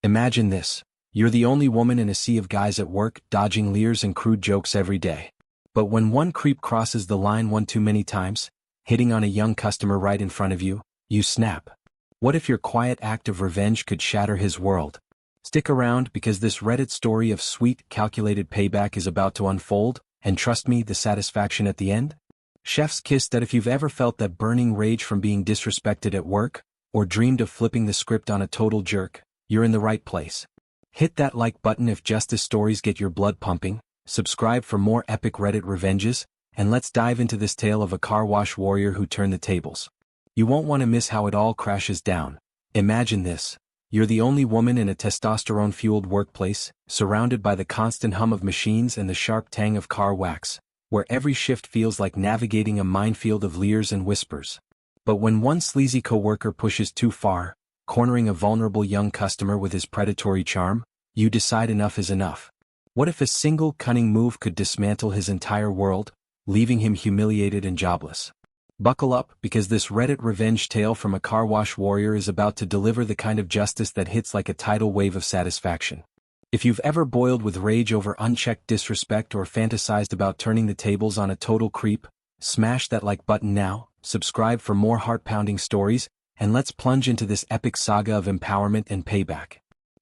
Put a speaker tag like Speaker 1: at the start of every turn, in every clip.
Speaker 1: Imagine this. You're the only woman in a sea of guys at work, dodging leers and crude jokes every day. But when one creep crosses the line one too many times, hitting on a young customer right in front of you, you snap. What if your quiet act of revenge could shatter his world? Stick around because this Reddit story of sweet, calculated payback is about to unfold, and trust me, the satisfaction at the end? Chef's kiss. That if you've ever felt that burning rage from being disrespected at work, or dreamed of flipping the script on a total jerk, you're in the right place. Hit that like button if justice stories get your blood pumping, subscribe for more epic Reddit revenges, and let's dive into this tale of a car wash warrior who turned the tables. You won't want to miss how it all crashes down. Imagine this. You're the only woman in a testosterone-fueled workplace, surrounded by the constant hum of machines and the sharp tang of car wax, where every shift feels like navigating a minefield of leers and whispers. But when one sleazy coworker pushes too far, cornering a vulnerable young customer with his predatory charm, you decide enough is enough. What if a single cunning move could dismantle his entire world, leaving him humiliated and jobless? Buckle up, because this Reddit revenge tale from a car wash warrior is about to deliver the kind of justice that hits like a tidal wave of satisfaction. If you've ever boiled with rage over unchecked disrespect or fantasized about turning the tables on a total creep, smash that like button now, subscribe for more heart-pounding stories, and let's plunge into this epic saga of empowerment and payback.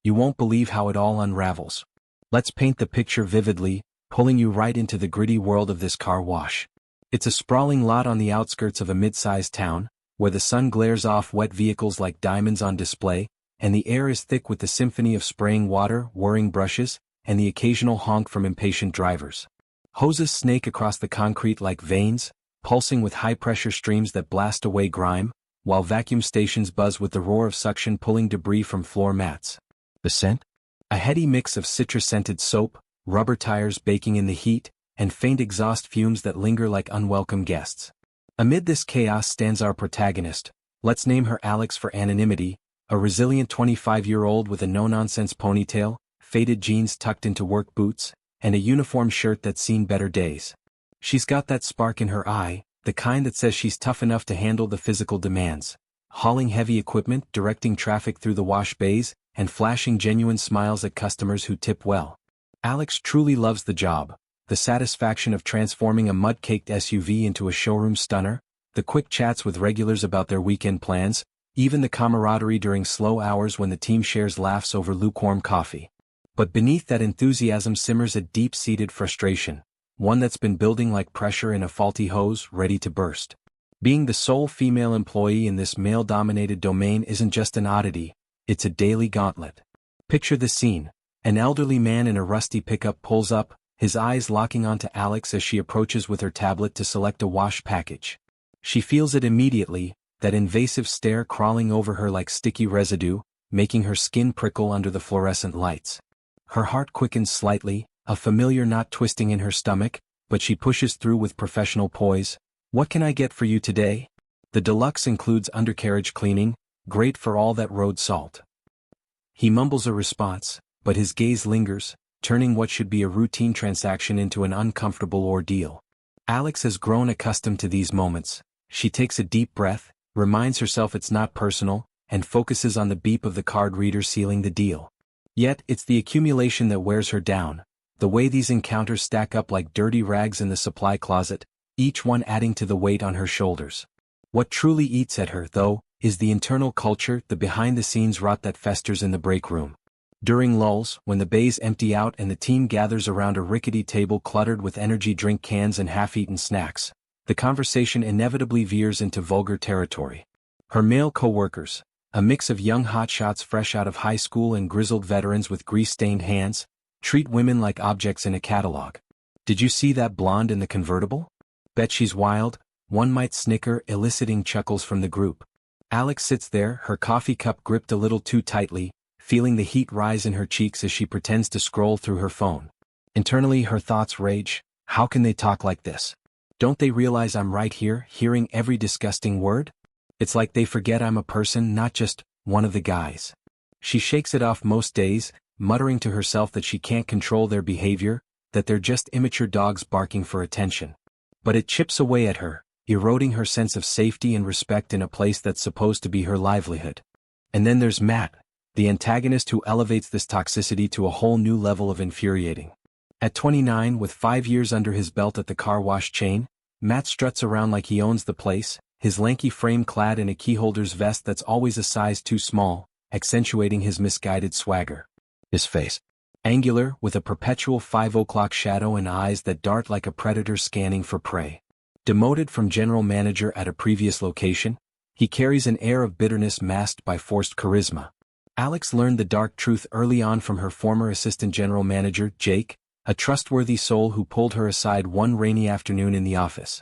Speaker 1: You won't believe how it all unravels. Let's paint the picture vividly, pulling you right into the gritty world of this car wash. It's a sprawling lot on the outskirts of a mid-sized town, where the sun glares off wet vehicles like diamonds on display, and the air is thick with the symphony of spraying water, whirring brushes, and the occasional honk from impatient drivers. Hoses snake across the concrete like veins, pulsing with high-pressure streams that blast away grime, while vacuum stations buzz with the roar of suction pulling debris from floor mats. The scent? A heady mix of citrus-scented soap, rubber tires baking in the heat, and faint exhaust fumes that linger like unwelcome guests. Amid this chaos stands our protagonist. Let's name her Alex for anonymity, a resilient 25-year-old with a no-nonsense ponytail, faded jeans tucked into work boots, and a uniform shirt that's seen better days. She's got that spark in her eye, the kind that says she's tough enough to handle the physical demands, hauling heavy equipment, directing traffic through the wash bays, and flashing genuine smiles at customers who tip well. Alex truly loves the job. The satisfaction of transforming a mud-caked SUV into a showroom stunner, the quick chats with regulars about their weekend plans, even the camaraderie during slow hours when the team shares laughs over lukewarm coffee. But beneath that enthusiasm simmers a deep-seated frustration, one that's been building like pressure in a faulty hose ready to burst. Being the sole female employee in this male-dominated domain isn't just an oddity, it's a daily gauntlet. Picture the scene. An elderly man in a rusty pickup pulls up, his eyes locking onto Alex as she approaches with her tablet to select a wash package. She feels it immediately, that invasive stare crawling over her like sticky residue, making her skin prickle under the fluorescent lights. Her heart quickens slightly, a familiar knot twisting in her stomach, but she pushes through with professional poise. "What can I get for you today?" The deluxe includes undercarriage cleaning, great for all that road salt. He mumbles a response, but his gaze lingers, turning what should be a routine transaction into an uncomfortable ordeal. Alex has grown accustomed to these moments. She takes a deep breath, reminds herself it's not personal, and focuses on the beep of the card reader sealing the deal. Yet, it's the accumulation that wears her down, the way these encounters stack up like dirty rags in the supply closet, each one adding to the weight on her shoulders. What truly eats at her, though, is the internal culture, the behind-the-scenes rot that festers in the break room. During lulls, when the bays empty out and the team gathers around a rickety table cluttered with energy drink cans and half-eaten snacks, the conversation inevitably veers into vulgar territory. Her male co-workers, a mix of young hotshots fresh out of high school and grizzled veterans with grease-stained hands, treat women like objects in a catalog. "Did you see that blonde in the convertible? Bet she's wild," one might snicker, eliciting chuckles from the group. Alex sits there, her coffee cup gripped a little too tightly, feeling the heat rise in her cheeks as she pretends to scroll through her phone. Internally, her thoughts rage. How can they talk like this? Don't they realize I'm right here, hearing every disgusting word? It's like they forget I'm a person, not just one of the guys. She shakes it off most days, muttering to herself that she can't control their behavior, that they're just immature dogs barking for attention. But it chips away at her, eroding her sense of safety and respect in a place that's supposed to be her livelihood. And then there's Matt, The antagonist who elevates this toxicity to a whole new level of infuriating. At 29, with 5 years under his belt at the car wash chain, Matt struts around like he owns the place, his lanky frame clad in a keyholder's vest that's always a size too small, accentuating his misguided swagger. His face. Angular, with a perpetual 5 o'clock shadow and eyes that dart like a predator scanning for prey. Demoted from general manager at a previous location, he carries an air of bitterness masked by forced charisma. Alex learned the dark truth early on from her former assistant general manager, Jake, a trustworthy soul who pulled her aside one rainy afternoon in the office.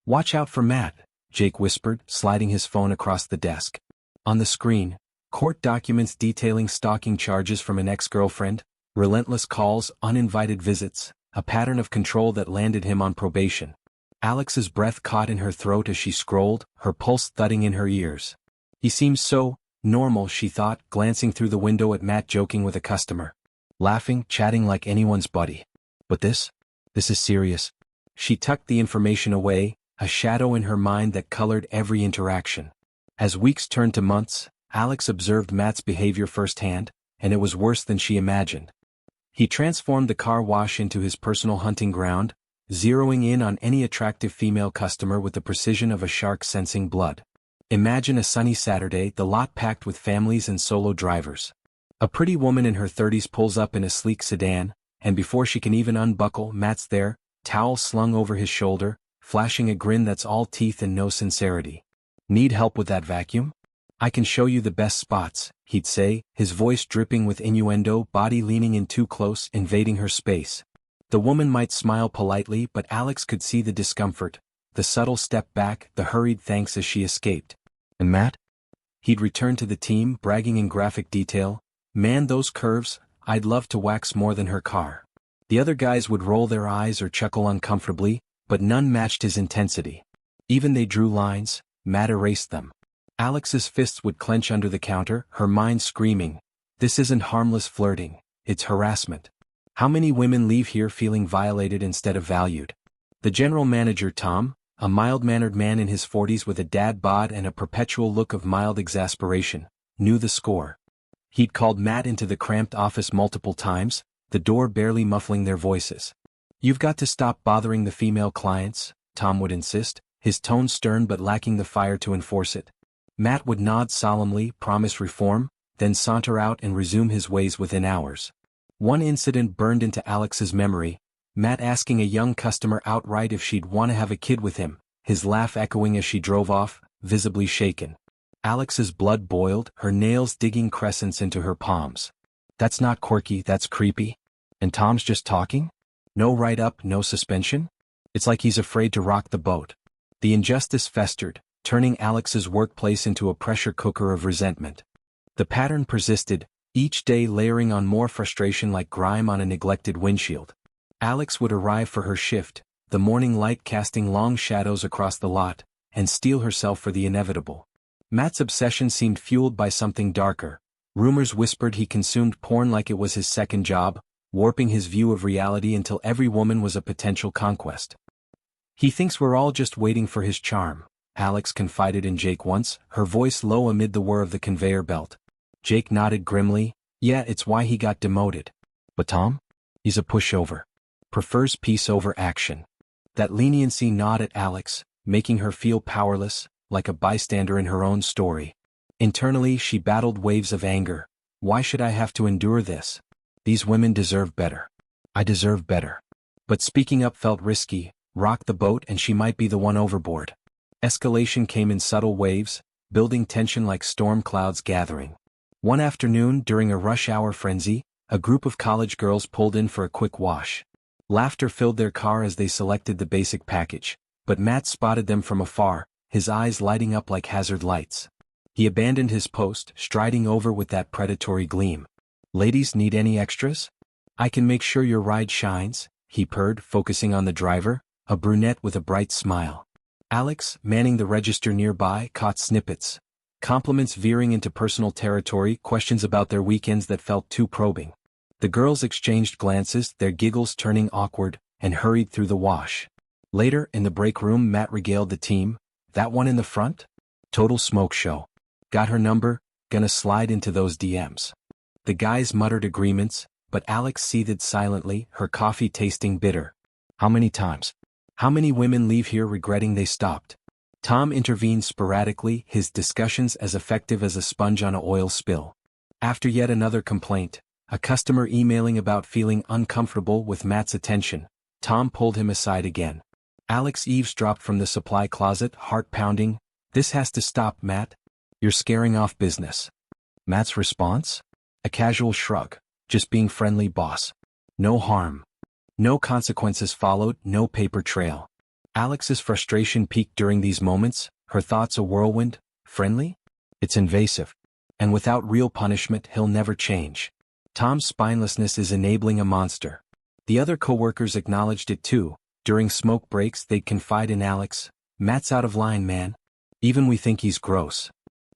Speaker 1: "Watch out for Matt," Jake whispered, sliding his phone across the desk. On the screen, court documents detailing stalking charges from an ex-girlfriend, relentless calls, uninvited visits, a pattern of control that landed him on probation. Alex's breath caught in her throat as she scrolled, her pulse thudding in her ears. He seems so normal, she thought, glancing through the window at Matt joking with a customer. Laughing, chatting like anyone's buddy. But this is serious. She tucked the information away, a shadow in her mind that colored every interaction. As weeks turned to months, Alex observed Matt's behavior firsthand, and it was worse than she imagined. He transformed the car wash into his personal hunting ground, zeroing in on any attractive female customer with the precision of a shark sensing blood. Imagine a sunny Saturday, the lot packed with families and solo drivers. A pretty woman in her 30s pulls up in a sleek sedan, and before she can even unbuckle, Matt's there, towel slung over his shoulder, flashing a grin that's all teeth and no sincerity. "Need help with that vacuum? I can show you the best spots," he'd say, his voice dripping with innuendo, body leaning in too close, invading her space. The woman might smile politely, but Alex could see the discomfort, the subtle step back, the hurried thanks as she escaped. "And Matt?" He'd return to the team, bragging in graphic detail, "Man, those curves, I'd love to wax more than her car." The other guys would roll their eyes or chuckle uncomfortably, but none matched his intensity. Even they drew lines, Matt erased them. Alex's fists would clench under the counter, her mind screaming, "This isn't harmless flirting, it's harassment." How many women leave here feeling violated instead of valued? The general manager, Tom, a mild-mannered man in his 40s with a dad bod and a perpetual look of mild exasperation, knew the score. He'd called Matt into the cramped office multiple times, the door barely muffling their voices. "You've got to stop bothering the female clients," Tom would insist, his tone stern but lacking the fire to enforce it. Matt would nod solemnly, promise reform, then saunter out and resume his ways within hours. One incident burned into Alex's memory, Matt asking a young customer outright if she'd want to have a kid with him, his laugh echoing as she drove off, visibly shaken. Alex's blood boiled, her nails digging crescents into her palms. That's not quirky, that's creepy. And Tom's just talking? No write-up, no suspension? It's like he's afraid to rock the boat. The injustice festered, turning Alex's workplace into a pressure cooker of resentment. The pattern persisted, each day layering on more frustration like grime on a neglected windshield. Alex would arrive for her shift, the morning light casting long shadows across the lot, and steel herself for the inevitable. Matt's obsession seemed fueled by something darker. Rumors whispered he consumed porn like it was his second job, warping his view of reality until every woman was a potential conquest. "He thinks we're all just waiting for his charm," Alex confided in Jake once, her voice low amid the whir of the conveyor belt. Jake nodded grimly. "Yeah, it's why he got demoted." "But Tom? He's a pushover. Prefers peace over action." That leniency gnawed at Alex, making her feel powerless, like a bystander in her own story. Internally she battled waves of anger. Why should I have to endure this? These women deserve better. I deserve better. But speaking up felt risky, rocked the boat and she might be the one overboard. Escalation came in subtle waves, building tension like storm clouds gathering. One afternoon during a rush-hour frenzy, a group of college girls pulled in for a quick wash. Laughter filled their car as they selected the basic package, but Matt spotted them from afar, his eyes lighting up like hazard lights. He abandoned his post, striding over with that predatory gleam. "Ladies, need any extras? I can make sure your ride shines," he purred, focusing on the driver, a brunette with a bright smile. Alex, manning the register nearby, caught snippets. Compliments veering into personal territory, questions about their weekends that felt too probing. The girls exchanged glances, their giggles turning awkward, and hurried through the wash. Later, in the break room, Matt regaled the team. "That one in the front? Total smoke show. Got her number, gonna slide into those DMs." The guys muttered agreements, but Alex seethed silently, her coffee tasting bitter. How many times? How many women leave here regretting they stopped? Tom intervened sporadically, his discussions as effective as a sponge on an oil spill. After yet another complaint, a customer emailing about feeling uncomfortable with Matt's attention, Tom pulled him aside again. Alex eavesdropped from the supply closet, heart pounding. "This has to stop, Matt. You're scaring off business." Matt's response? A casual shrug. "Just being friendly, boss. No harm." No consequences followed, no paper trail. Alex's frustration peaked during these moments, her thoughts a whirlwind. Friendly? It's invasive. And without real punishment, he'll never change. Tom's spinelessness is enabling a monster. The other coworkers acknowledged it too. During smoke breaks, they'd confide in Alex. "Matt's out of line, man. Even we think he's gross."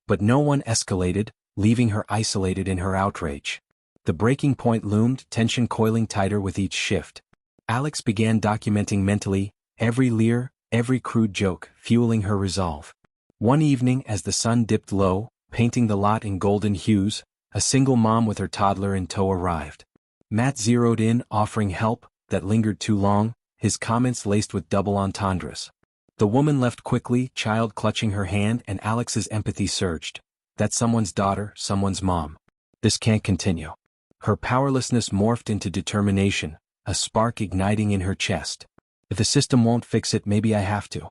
Speaker 1: But no one escalated, leaving her isolated in her outrage. The breaking point loomed, tension coiling tighter with each shift. Alex began documenting mentally every leer, every crude joke, fueling her resolve. One evening, as the sun dipped low, painting the lot in golden hues, a single mom with her toddler in tow arrived. Matt zeroed in, offering help that lingered too long, his comments laced with double entendres. The woman left quickly, child clutching her hand, and Alex's empathy surged. That's someone's daughter, someone's mom. This can't continue. Her powerlessness morphed into determination, a spark igniting in her chest. If the system won't fix it, maybe I have to.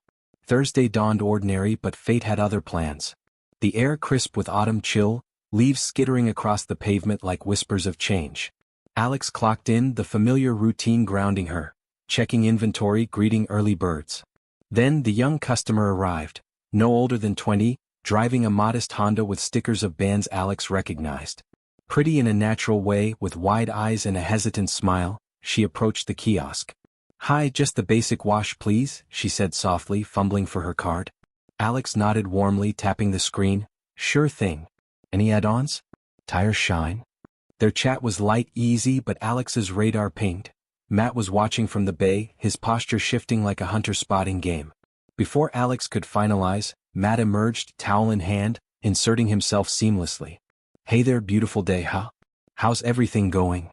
Speaker 1: Thursday dawned ordinary, but fate had other plans. The air crisp with autumn chill, leaves skittering across the pavement like whispers of change. Alex clocked in, the familiar routine grounding her, checking inventory, greeting early birds. Then the young customer arrived, no older than 20, driving a modest Honda with stickers of bands Alex recognized. Pretty in a natural way, with wide eyes and a hesitant smile, she approached the kiosk. "Hi, just the basic wash please," she said softly, fumbling for her card. Alex nodded warmly, tapping the screen. "Sure thing. Any add-ons? Tires shine?" Their chat was light, easy, but Alex's radar pinged. Matt was watching from the bay, his posture shifting like a hunter spotting game. Before Alex could finalize, Matt emerged, towel in hand, inserting himself seamlessly. "Hey there, beautiful day, huh? How's everything going?"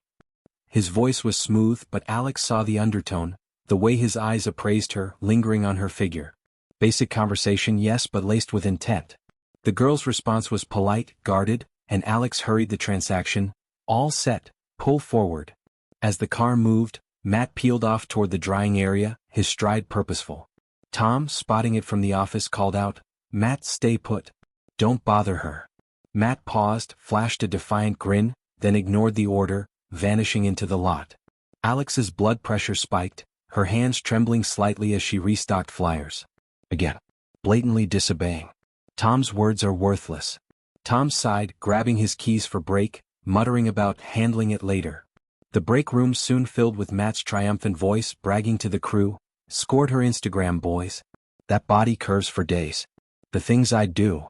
Speaker 1: His voice was smooth, but Alex saw the undertone, the way his eyes appraised her, lingering on her figure. Basic conversation, yes, but laced with intent. The girl's response was polite, guarded, and Alex hurried the transaction. "All set, pull forward." As the car moved, Matt peeled off toward the drying area, his stride purposeful. Tom, spotting it from the office, called out, "Matt, stay put. Don't bother her." Matt paused, flashed a defiant grin, then ignored the order, vanishing into the lot. Alex's blood pressure spiked, her hands trembling slightly as she restocked flyers. Again, blatantly disobeying. Tom's words are worthless. Tom sighed, grabbing his keys for break, muttering about handling it later. The break room soon filled with Matt's triumphant voice, bragging to the crew, "Scored her Instagram, boys. That body curves for days. The things I'd do."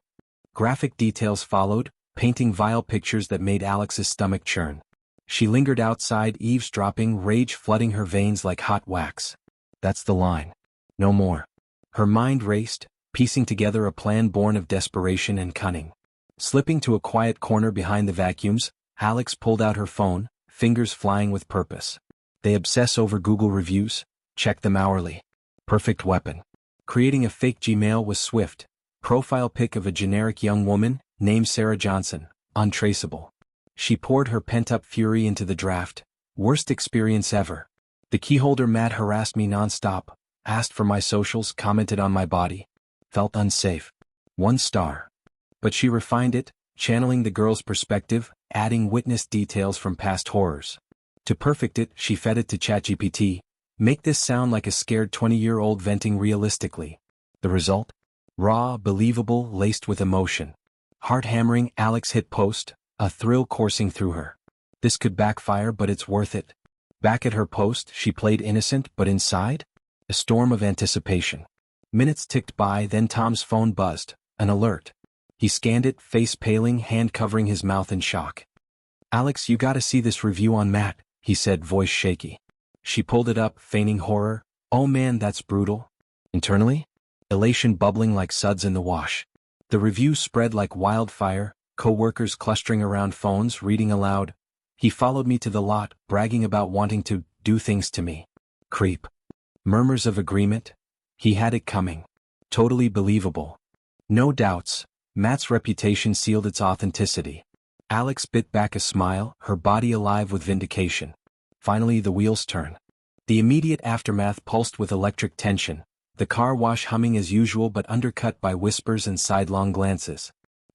Speaker 1: Graphic details followed, painting vile pictures that made Alex's stomach churn. She lingered outside, eavesdropping, rage flooding her veins like hot wax. That's the line. No more. Her mind raced, piecing together a plan born of desperation and cunning. Slipping to a quiet corner behind the vacuums, Alex pulled out her phone, fingers flying with purpose. They obsess over Google reviews, check them hourly. Perfect weapon. Creating a fake Gmail was swift. Profile pic of a generic young woman, named Sarah Johnson, untraceable. She poured her pent-up fury into the draft. Worst experience ever. The keyholder Matt harassed me non-stop, asked for my socials, commented on my body. Felt unsafe. 1 star. But she refined it, channeling the girl's perspective, adding witness details from past horrors. To perfect it, she fed it to ChatGPT. Make this sound like a scared 20-year-old venting realistically. The result? Raw, believable, laced with emotion. Heart-hammering, Alex hit post, a thrill coursing through her. This could backfire, but it's worth it. Back at her post, she played innocent, but inside? A storm of anticipation. Minutes ticked by, then Tom's phone buzzed, an alert. He scanned it, face paling, hand covering his mouth in shock. "Alex, you gotta see this review on Matt," he said, voice shaky. She pulled it up, feigning horror. "Oh man, that's brutal." Internally? Elation bubbling like suds in the wash. The review spread like wildfire, coworkers clustering around phones reading aloud. He followed me to the lot, bragging about wanting to do things to me. Creep. Murmurs of agreement. He had it coming. Totally believable. No doubts. Matt's reputation sealed its authenticity. Alex bit back a smile, her body alive with vindication. Finally the wheels turn. The immediate aftermath pulsed with electric tension, the car wash humming as usual but undercut by whispers and sidelong glances.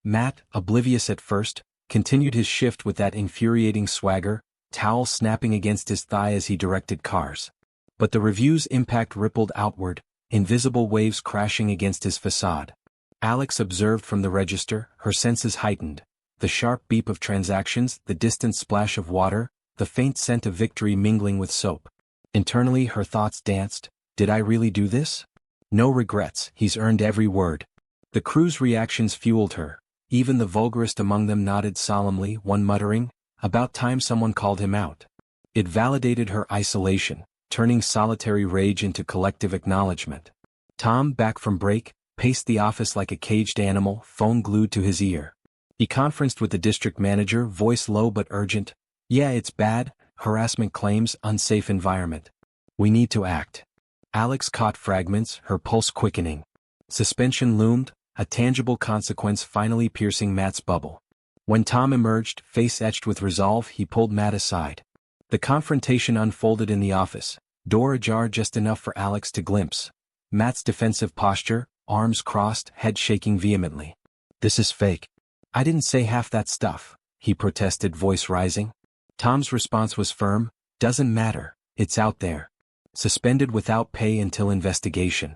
Speaker 1: Matt, oblivious at first, continued his shift with that infuriating swagger, towel snapping against his thigh as he directed cars. But the review's impact rippled outward, invisible waves crashing against his facade. Alex observed from the register, her senses heightened. The sharp beep of transactions, the distant splash of water, the faint scent of victory mingling with soap. Internally her thoughts danced. Did I really do this? No regrets, he's earned every word. The crew's reactions fueled her. Even the vulgarest among them nodded solemnly, one muttering, about time someone called him out. It validated her isolation, turning solitary rage into collective acknowledgement. Tom, back from break, paced the office like a caged animal, phone glued to his ear. He conferenced with the district manager, voice low but urgent. Yeah, it's bad, harassment claims, unsafe environment. We need to act. Alex caught fragments, her pulse quickening. Suspension loomed, a tangible consequence finally piercing Matt's bubble. When Tom emerged, face etched with resolve, he pulled Matt aside. The confrontation unfolded in the office, door ajar just enough for Alex to glimpse. Matt's defensive posture, arms crossed, head shaking vehemently. This is fake. I didn't say half that stuff, he protested, voice rising. Tom's response was firm. Doesn't matter, it's out there. Suspended without pay until investigation.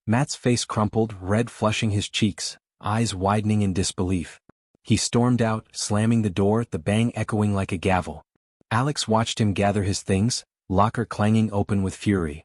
Speaker 1: Matt's face crumpled, red flushing his cheeks, eyes widening in disbelief. He stormed out, slamming the door, the bang echoing like a gavel. Alex watched him gather his things, locker clanging open with fury.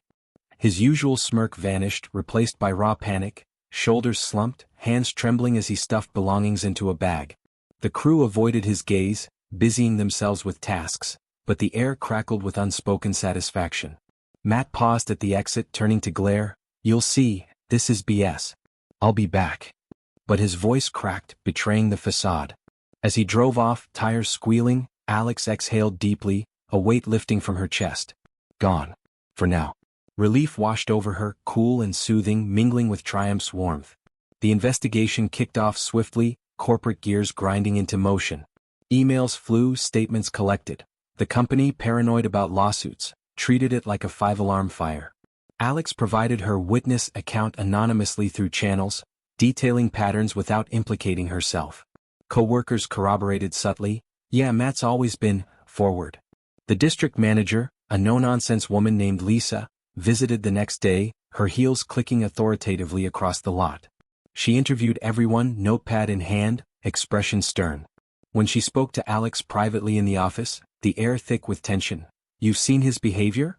Speaker 1: His usual smirk vanished, replaced by raw panic, shoulders slumped, hands trembling as he stuffed belongings into a bag. The crew avoided his gaze, busying themselves with tasks, but the air crackled with unspoken satisfaction. Matt paused at the exit, turning to glare. You'll see, this is BS. I'll be back. But his voice cracked, betraying the facade. As he drove off, tires squealing, Alex exhaled deeply, a weight lifting from her chest. Gone. For now. Relief washed over her, cool and soothing, mingling with triumph's warmth. The investigation kicked off swiftly, corporate gears grinding into motion. Emails flew, statements collected. The company, paranoid about lawsuits, treated it like a 5-alarm fire. Alex provided her witness account anonymously through channels, detailing patterns without implicating herself. Coworkers corroborated subtly. Yeah, Matt's always been forward. The district manager, a no-nonsense woman named Lisa, visited the next day, her heels clicking authoritatively across the lot. She interviewed everyone, notepad in hand, expression stern. When she spoke to Alex privately in the office, the air thick with tension. You've seen his behavior?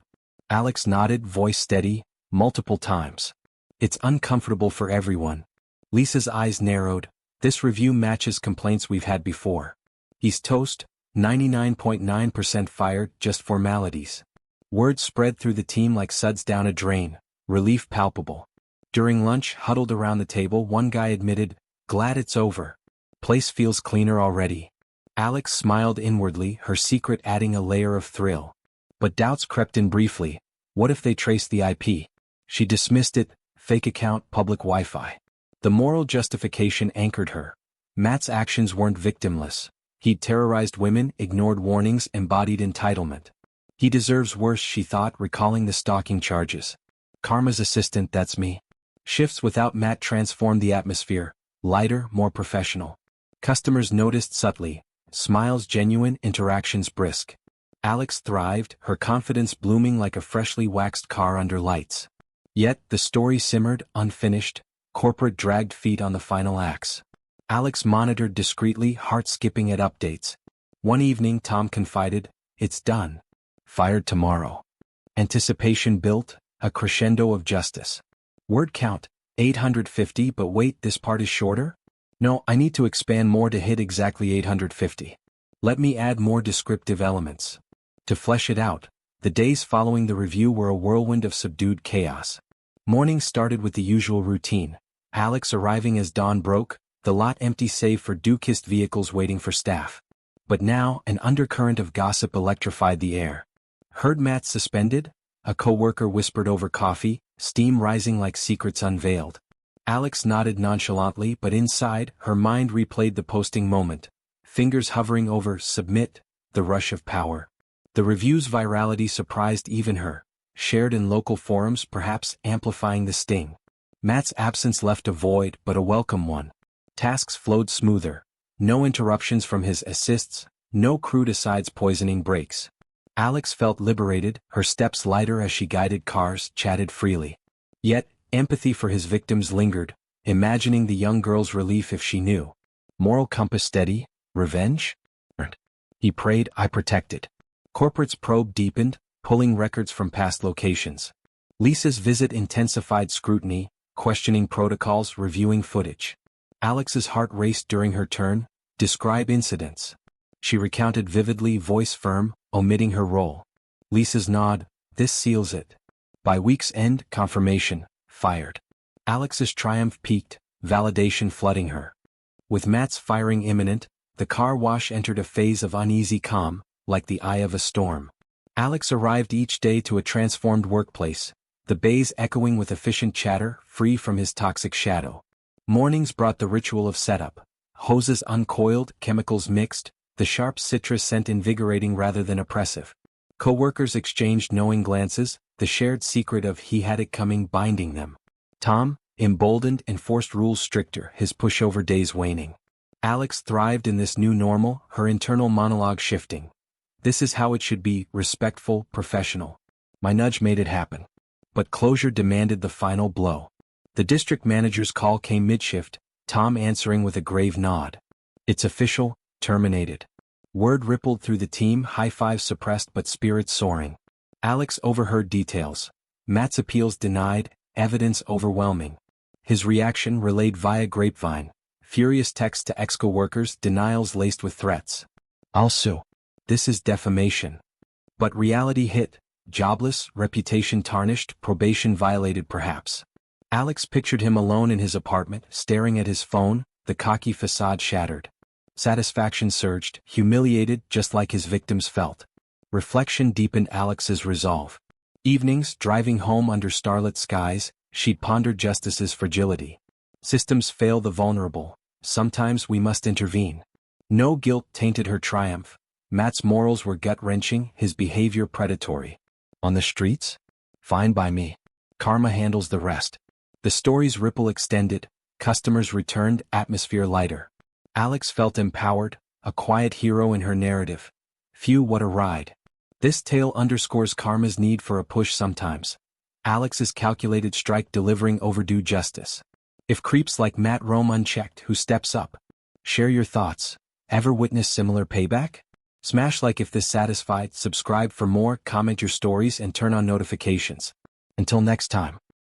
Speaker 1: Alex nodded, voice steady, multiple times. It's uncomfortable for everyone. Lisa's eyes narrowed. This review matches complaints we've had before. He's toast, 99.9% fired, just formalities. Word spread through the team like suds down a drain, relief palpable. During lunch, huddled around the table, one guy admitted, glad it's over. Place feels cleaner already. Alex smiled inwardly, her secret adding a layer of thrill. But doubts crept in briefly. What if they traced the IP? She dismissed it, fake account, public Wi-Fi. The moral justification anchored her. Matt's actions weren't victimless. He'd terrorized women, ignored warnings, embodied entitlement. He deserves worse, she thought, recalling the stalking charges. Karma's assistant, that's me. Shifts without Matt transformed the atmosphere, lighter, more professional. Customers noticed subtly, smiles genuine, interactions brisk. Alex thrived, her confidence blooming like a freshly waxed car under lights. Yet, the story simmered, unfinished, corporate dragged feet on the final acts. Alex monitored discreetly, heart skipping at updates. One evening Tom confided, it's done. Fired tomorrow. Anticipation built, a crescendo of justice. Word count, 850, but wait, this part is shorter? No, I need to expand more to hit exactly 850. Let me add more descriptive elements. To flesh it out, the days following the review were a whirlwind of subdued chaos. Mornings started with the usual routine. Alex arriving as dawn broke, the lot empty save for due-kissed vehicles waiting for staff. But now, an undercurrent of gossip electrified the air. "Heard Matt's suspended?" a coworker whispered over coffee, steam rising like secrets unveiled. Alex nodded nonchalantly, but inside, her mind replayed the posting moment. Fingers hovering over submit, the rush of power. The review's virality surprised even her, shared in local forums perhaps amplifying the sting. Matt's absence left a void, but a welcome one. Tasks flowed smoother. No interruptions from his assists, no crude asides poisoning breaks. Alex felt liberated, her steps lighter as she guided cars, chatted freely. Yet, empathy for his victims lingered, imagining the young girl's relief if she knew. Moral compass steady? Revenge? He prayed, I protected. Corporate's probe deepened, pulling records from past locations. Lisa's visit intensified scrutiny, questioning protocols, reviewing footage. Alex's heart raced during her turn. Describe incidents. She recounted vividly, voice firm, omitting her role. Lisa's nod, this seals it. By week's end, confirmation, fired. Alex's triumph peaked, validation flooding her. With Matt's firing imminent, the car wash entered a phase of uneasy calm, like the eye of a storm. Alex arrived each day to a transformed workplace, the bays echoing with efficient chatter, free from his toxic shadow. Mornings brought the ritual of setup. Hoses uncoiled, chemicals mixed, the sharp citrus scent invigorating rather than oppressive. Coworkers exchanged knowing glances, the shared secret of he had it coming binding them. Tom, emboldened, enforced rules stricter, his pushover days waning. Alex thrived in this new normal, her internal monologue shifting. This is how it should be, respectful, professional. My nudge made it happen. But closure demanded the final blow. The district manager's call came mid-shift, Tom answering with a grave nod. It's official, terminated. Word rippled through the team, high fives suppressed but spirits soaring. Alex overheard details. Matt's appeals denied, evidence overwhelming. His reaction relayed via grapevine. Furious texts to ex-coworkers, denials laced with threats. I'll sue. This is defamation. But reality hit. Jobless, reputation tarnished, probation violated perhaps. Alex pictured him alone in his apartment, staring at his phone, the cocky facade shattered. Satisfaction surged, humiliated just like his victims felt. Reflection deepened Alex's resolve. Evenings, driving home under starlit skies, she'd pondered justice's fragility. Systems fail the vulnerable. Sometimes we must intervene. No guilt tainted her triumph. Matt's morals were gut-wrenching, his behavior predatory. On the streets? Fine by me. Karma handles the rest. The story's ripple extended, customers returned, atmosphere lighter. Alex felt empowered, a quiet hero in her narrative. Phew, what a ride. This tale underscores karma's need for a push sometimes. Alex's calculated strike delivering overdue justice. If creeps like Matt roam unchecked, who steps up? Share your thoughts. Ever witness similar payback? Smash like if this satisfied, subscribe for more, comment your stories and turn on notifications. Until next time.